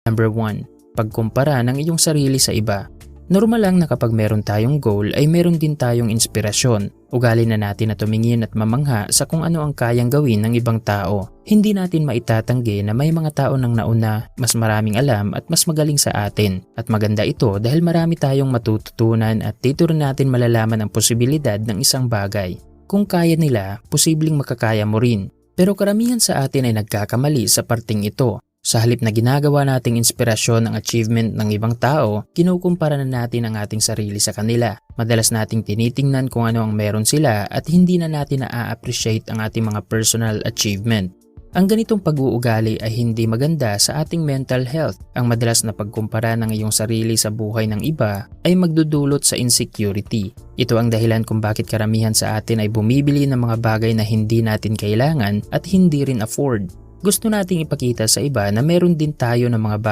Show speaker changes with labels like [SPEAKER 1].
[SPEAKER 1] Number 1. Pagkumpara ng iyong sarili sa iba. Normal lang na kapag meron tayong goal ay meron din tayong inspirasyon. Ugali na natin na tumingin at mamangha sa kung ano ang kayang gawin ng ibang tao. Hindi natin maitatanggi na may mga tao nang nauna, mas maraming alam at mas magaling sa atin. At maganda ito dahil marami tayong matututunan at dito rin natin malalaman ang posibilidad ng isang bagay. Kung kaya nila, posibleng makakaya mo rin. Pero karamihan sa atin ay nagkakamali sa parting ito. Sa halip na ginagawa nating inspirasyon ang achievement ng ibang tao, kinukumpara na natin ang ating sarili sa kanila. Madalas nating tinitingnan kung ano ang meron sila at hindi na natin na-appreciate ang ating mga personal achievement. Ang ganitong pag-uugali ay hindi maganda sa ating mental health. Ang madalas na pagkumpara ng iyong sarili sa buhay ng iba ay magdudulot sa insecurity. Ito ang dahilan kung bakit karamihan sa atin ay bumibili ng mga bagay na hindi natin kailangan at hindi rin afford. Gusto nating ipakita sa iba na meron din tayo ng mga bagay